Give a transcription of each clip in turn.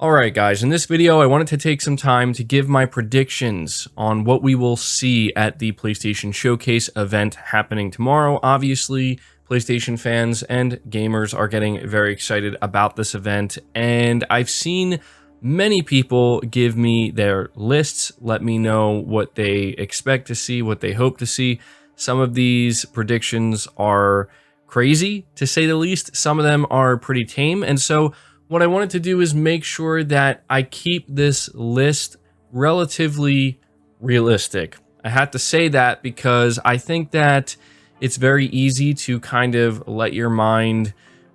Alright guys, in this video I wanted to take some time to give my predictions on what we will see at the PlayStation Showcase event happening tomorrow. Obviously, PlayStation fans and gamers are getting very excited about this event, and I've seen many people give me their lists, let me know what they expect to see, what they hope to see. Some of these predictions are crazy, to say the least. Some of them are pretty tame, and so what I wanted to do is make sure that I keep this list relatively realistic. I had to say that because I think that it's very easy to kind of let your mind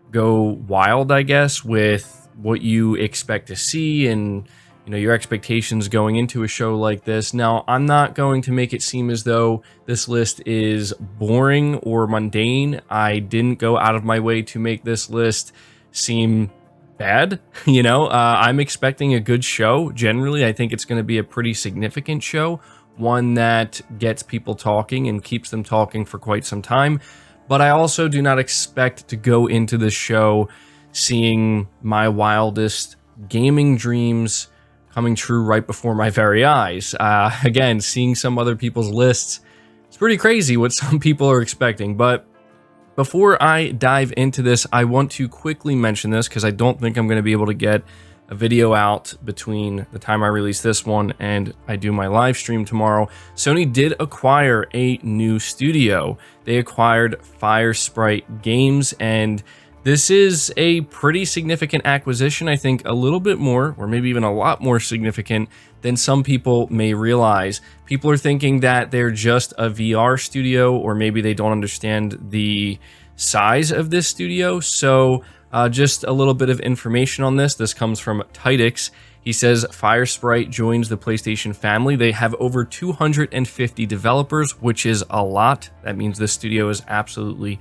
go wild, I guess, with what you expect to see and your expectations going into a show like this. Now, I'm not going to make it seem as though this list is boring or mundane. I didn't go out of my way to make this list seem bad. I'm expecting a good show. Generally, I think it's going to be a pretty significant show, one that gets people talking and keeps them talking for quite some time. But I also do not expect to go into this show seeing my wildest gaming dreams coming true right before my very eyes. Again, seeing some other people's lists, it's pretty crazy what some people are expecting. But before I dive into this, I want to quickly mention this because I don't think I'm going to be able to get a video out between the time I release this one and I do my live stream tomorrow. Sony did acquire a new studio. They acquired Sprite Games, and this is a pretty significant acquisition. I think a little bit more, or maybe even a lot more significant than some people may realize. People are thinking that they're just a VR studio, or maybe they don't understand the size of this studio. So just a little bit of information on this. This comes from Titix. He says Sprite joins the PlayStation family. They have over 250 developers, which is a lot. That means this studio is absolutely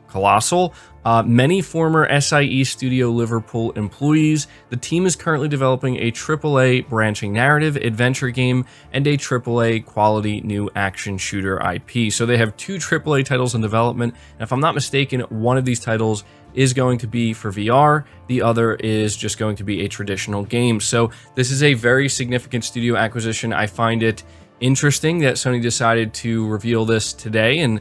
colossal. Many former SIE Studio Liverpool employees. The team is currently developing a AAA branching narrative adventure game and a AAA quality new action shooter IP. So they have two AAA titles in development. And if I'm not mistaken, one of these titles is going to be for VR. The other is just going to be a traditional game. So this is a very significant studio acquisition. I find it interesting that Sony decided to reveal this today and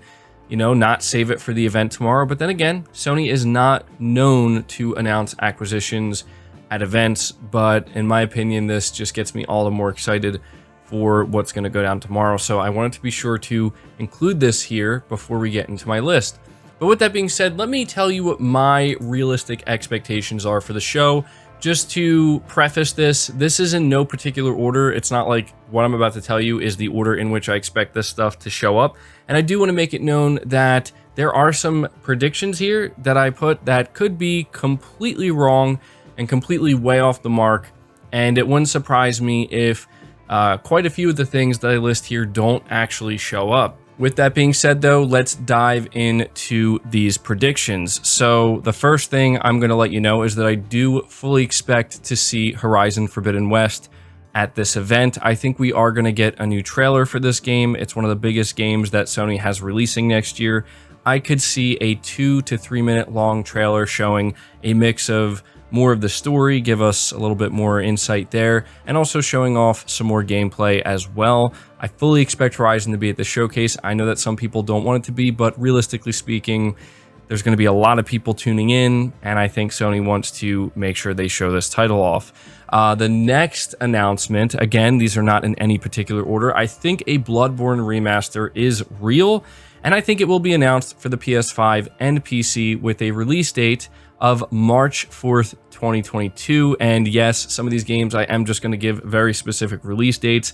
not save it for the event tomorrow. But then again, Sony is not known to announce acquisitions at events, but in my opinion, this just gets me all the more excited for what's going to go down tomorrow. So I wanted to be sure to include this here before we get into my list. But with that being said, let me tell you what my realistic expectations are for the show. Just to preface this is in no particular order. It's not like what I'm about to tell you is the order in which I expect this stuff to show up. And I do want to make it known that there are some predictions here that I put that could be completely wrong and completely way off the mark. And it wouldn't surprise me if quite a few of the things that I list here don't actually show up. With that being said, though, let's dive into these predictions. So the first thing I'm going to let you know is that I do fully expect to see Horizon Forbidden West at this event. I think we are going to get a new trailer for this game. It's one of the biggest games that Sony has releasing next year. I could see a 2 to 3 minute long trailer showing a mix of more of the story, give us a little bit more insight there, and also showing off some more gameplay as well. I fully expect Horizon to be at the showcase. I know that some people don't want it to be, but realistically speaking, there's going to be a lot of people tuning in, and I think Sony wants to make sure they show this title off. The next announcement, again, these are not in any particular order. I think a Bloodborne remaster is real, and I think it will be announced for the PS5 and PC with a release date of March 4th, 2022. And yes, some of these games I am just going to give very specific release dates.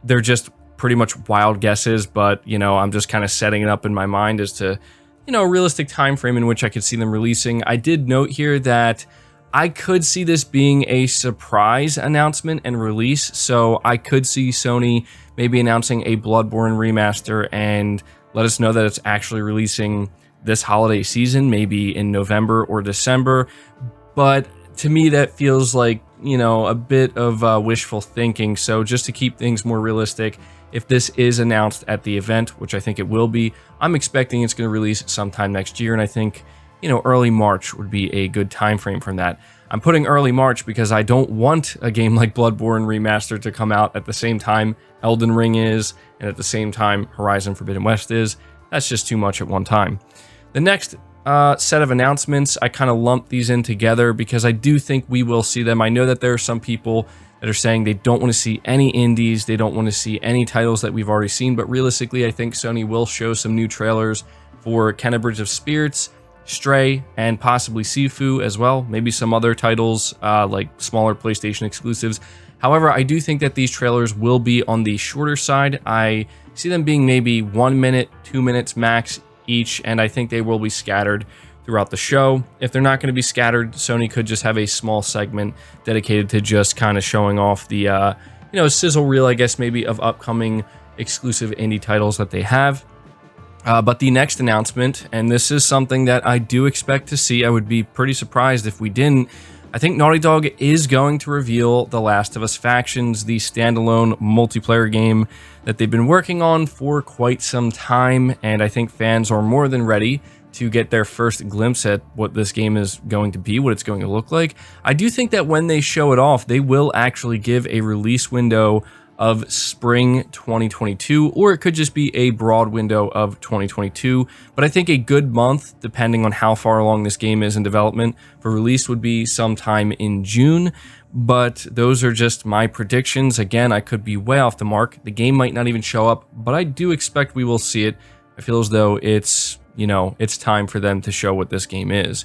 They're just pretty much wild guesses, but I'm just kind of setting it up in my mind as to a realistic time frame in which I could see them releasing. I did note here that I could see this being a surprise announcement and release, so I could see Sony maybe announcing a Bloodborne remaster and let us know that it's actually releasing this holiday season, maybe in November or December. But to me, that feels like, a bit of wishful thinking. So just to keep things more realistic, if this is announced at the event, which I think it will be, I'm expecting it's going to release sometime next year. And I think, early March would be a good time frame from that. I'm putting early March because I don't want a game like Bloodborne Remastered to come out at the same time Elden Ring is, and at the same time Horizon Forbidden West is. That's just too much at one time. The next set of announcements, I kind of lumped these in together because I do think we will see them. I know that there are some people that are saying they don't want to see any indies, they don't want to see any titles that we've already seen, but realistically, I think Sony will show some new trailers for Kenna Bridge of Spirits, Stray, and possibly Sifu as well. Maybe some other titles, like smaller PlayStation exclusives. However, I do think that these trailers will be on the shorter side. I see them being maybe 1 minute, 2 minutes max each, and I think they will be scattered throughout the show. If they're not going to be scattered, Sony could just have a small segment dedicated to just kind of showing off the, sizzle reel, I guess, maybe of upcoming exclusive indie titles that they have. But the next announcement, and this is something that I do expect to see, I would be pretty surprised if we didn't. I think Naughty Dog is going to reveal The Last of Us Factions, the standalone multiplayer game that they've been working on for quite some time, and I think fans are more than ready to get their first glimpse at what this game is going to be, what it's going to look like. I do think that when they show it off, they will actually give a release window of spring 2022, or it could just be a broad window of 2022. But I think a good month, depending on how far along this game is in development, for release would be sometime in June. But those are just my predictions. Again, I could be way off the mark. The game might not even show up, but I do expect we will see it. I feel as though it's time for them to show what this game is.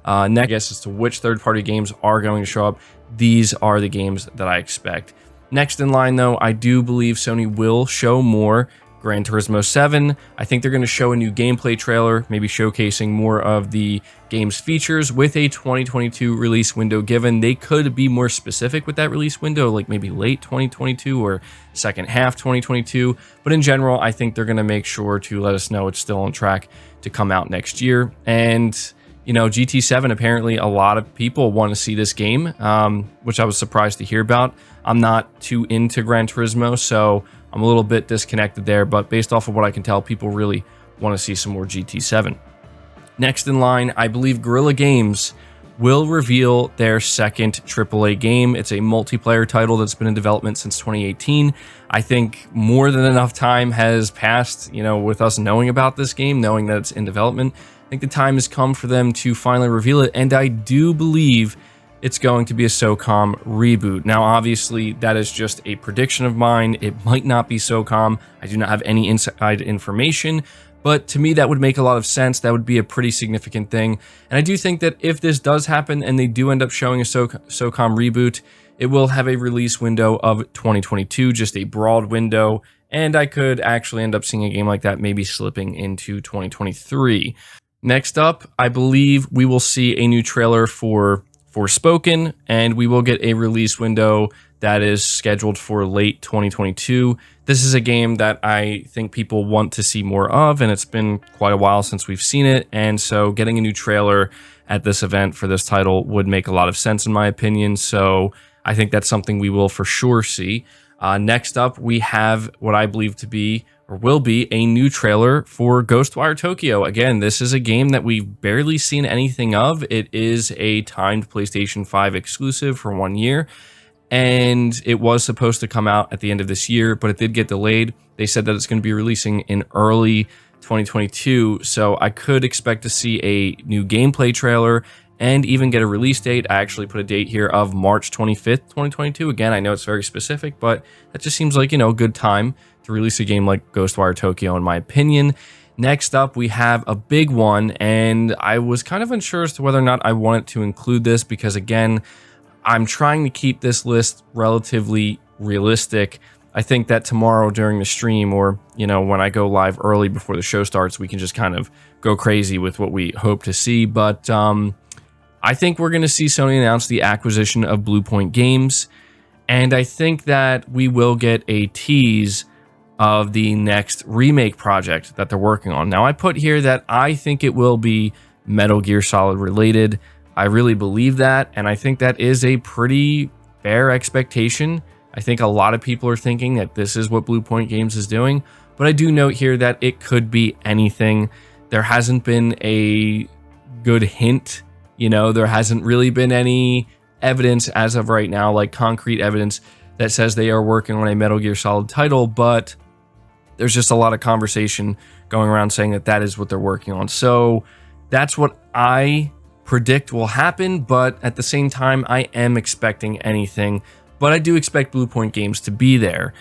Next, I guess, as to which third-party games are going to show up, these are the games that I expect. Next in line, though, I do believe Sony will show more Gran Turismo 7. I think they're going to show a new gameplay trailer, maybe showcasing more of the game's features with a 2022 release window given. They could be more specific with that release window, like maybe late 2022 or second half 2022. But in general, I think they're going to make sure to let us know it's still on track to come out next year. And GT7, apparently a lot of people want to see this game, which I was surprised to hear about. I'm not too into Gran Turismo, so I'm a little bit disconnected there, but based off of what I can tell, people really want to see some more GT7. Next in line, I believe Guerrilla Games will reveal their second AAA game. It's a multiplayer title that's been in development since 2018. I think more than enough time has passed, with us knowing about this game, knowing that it's in development. I think the time has come for them to finally reveal it, and I do believe it's going to be a SOCOM reboot. Now, obviously, that is just a prediction of mine. It might not be SOCOM. I do not have any inside information, but to me, that would make a lot of sense. That would be a pretty significant thing. And I do think that if this does happen and they do end up showing a SOCOM reboot, it will have a release window of 2022, just a broad window, and I could actually end up seeing a game like that maybe slipping into 2023. Next up, I believe we will see a new trailer for Forspoken, and we will get a release window that is scheduled for late 2022. This is a game that I think people want to see more of, and it's been quite a while since we've seen it, and so getting a new trailer at this event for this title would make a lot of sense in my opinion, so I think that's something we will for sure see. Next up, we have what I believe to be, or will be, a new trailer for Ghostwire Tokyo. Again, this is a game that we've barely seen anything of. It is a timed PlayStation 5 exclusive for 1 year, and it was supposed to come out at the end of this year, but it did get delayed. They said that it's going to be releasing in early 2022, so I could expect to see a new gameplay trailer and even get a release date. I actually put a date here of March 25th, 2022. Again, I know it's very specific, but that just seems like, a good time to release a game like Ghostwire Tokyo, in my opinion. Next up, we have a big one, and I was kind of unsure as to whether or not I wanted to include this because, again, I'm trying to keep this list relatively realistic. I think that tomorrow during the stream, or, when I go live early before the show starts, we can just kind of go crazy with what we hope to see. But I think we're going to see Sony announce the acquisition of Bluepoint Games, and I think that we will get a tease of the next remake project that they're working on. Now, I put here that I think it will be Metal Gear Solid related. I really believe that, and I think that is a pretty fair expectation. I think a lot of people are thinking that this is what Bluepoint Games is doing, but I do note here that it could be anything. There hasn't been a good hint, You know, there hasn't really been any evidence as of right now, like concrete evidence that says they are working on a Metal Gear Solid title, but there's just a lot of conversation going around saying that that is what they're working on. So that's what I predict will happen, but at the same time, I am expecting anything, but I do expect Bluepoint Games to be there.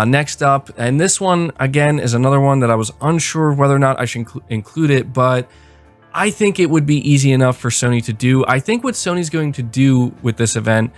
Next up, and this one, again, is another one that I was unsure whether or not I should include it, but I think it would be easy enough for Sony to do. I think what Sony's going to do with this event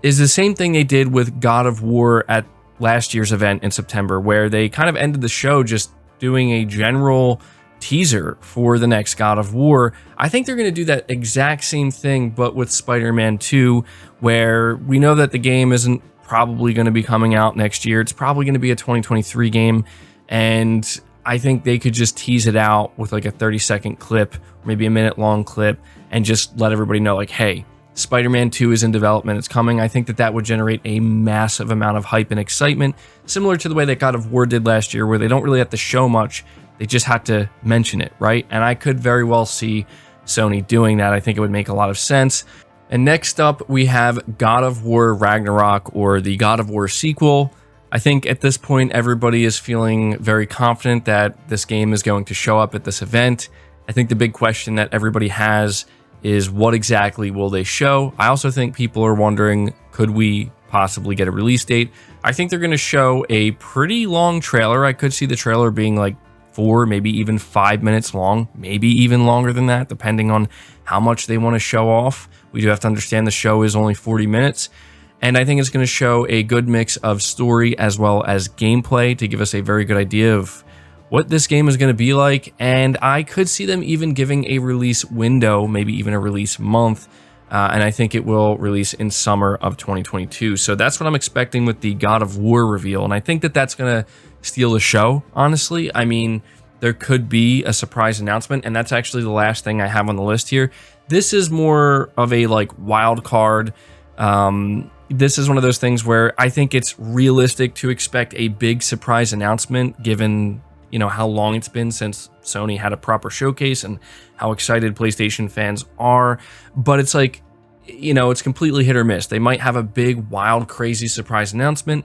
is the same thing they did with God of War at last year's event in September, where they kind of ended the show just doing a general teaser for the next God of War. I think they're going to do that exact same thing, but with Spider-Man 2, where we know that the game isn't probably going to be coming out next year. It's probably going to be a 2023 game, and I think they could just tease it out with like a 30-second clip, maybe a minute-long clip, and just let everybody know, like, hey, Spider-Man 2 is in development, it's coming. I think that that would generate a massive amount of hype and excitement, similar to the way that God of War did last year, where they don't really have to show much, they just have to mention it, right? And I could very well see Sony doing that. I think it would make a lot of sense. And next up, we have God of War Ragnarok, or the God of War sequel. I think at this point, everybody is feeling very confident that this game is going to show up at this event. I think the big question that everybody has is what exactly will they show? I also think people are wondering, could we possibly get a release date? I think they're going to show a pretty long trailer. I could see the trailer being like 4, maybe even 5 minutes long, maybe even longer than that, depending on how much they want to show off. We do have to understand the show is only 40 minutes. And I think it's going to show a good mix of story as well as gameplay to give us a very good idea of what this game is going to be like. And I could see them even giving a release window, maybe even a release month. And I think it will release in summer of 2022. So that's what I'm expecting with the God of War reveal. And I think that that's going to steal the show, honestly. I mean, there could be a surprise announcement, and that's actually the last thing I have on the list here. This is more of a like wild card. This is one of those things where I think it's realistic to expect a big surprise announcement, given, you know, how long it's been since Sony had a proper showcase and how excited PlayStation fans are. But it's like, you know, it's completely hit or miss. They might have a big, wild, crazy surprise announcement.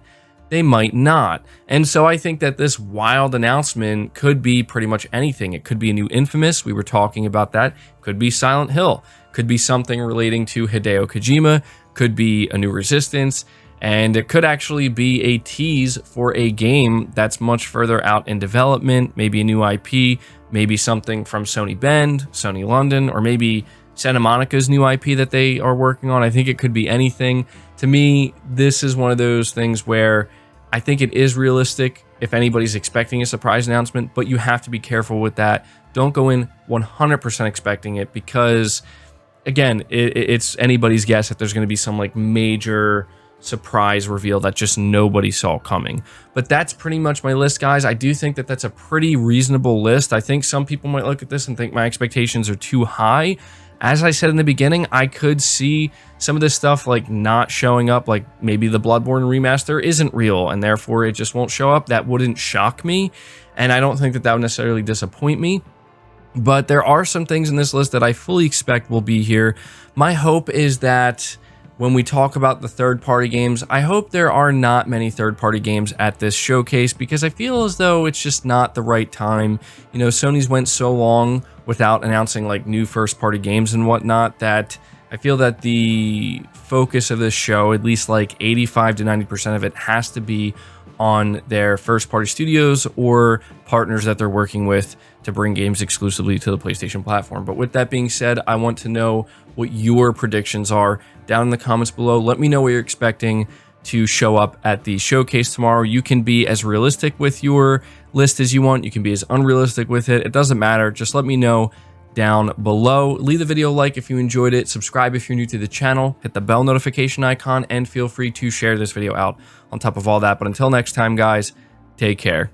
They might not. And so I think that this wild announcement could be pretty much anything. It could be a new Infamous. We were talking about that. Could be Silent Hill. Could be something relating to Hideo Kojima. Could be a new Resistance. And it could actually be a tease for a game that's much further out in development, maybe a new IP, maybe something from Sony Bend, Sony London, or maybe Santa Monica's new IP that they are working on. I think it could be anything. To me, this is one of those things where I think it is realistic if anybody's expecting a surprise announcement, but you have to be careful with that. Don't go in 100% expecting it, because, again, it's anybody's guess that there's going to be some like major surprise reveal that just nobody saw coming. But that's pretty much my list, guys. I do think that that's a pretty reasonable list. I think some people might look at this and think my expectations are too high. As I said in the beginning, I could see some of this stuff like not showing up, like maybe the Bloodborne remaster isn't real and therefore it just won't show up. That wouldn't shock me, and I don't think that that would necessarily disappoint me. But there are some things in this list that I fully expect will be here. My hope is that when we talk about the third-party games, I hope there are not many third-party games at this showcase, because I feel as though it's just not the right time. You know, Sony's went so long without announcing like new first-party games and whatnot that I feel that the focus of this show, at least like 85 to 90% of it, has to be on their first-party studios or partners that they're working with to bring games exclusively to the PlayStation platform. But with that being said, I want to know what your predictions are down in the comments below. Let me know what you're expecting to show up at the showcase tomorrow. You can be as realistic with your list as you want. You can be as unrealistic with it. It doesn't matter. Just let me know down below. Leave the video a like if you enjoyed it. Subscribe if you're new to the channel. Hit the bell notification icon, and feel free to share this video out on top of all that. But until next time, guys, take care.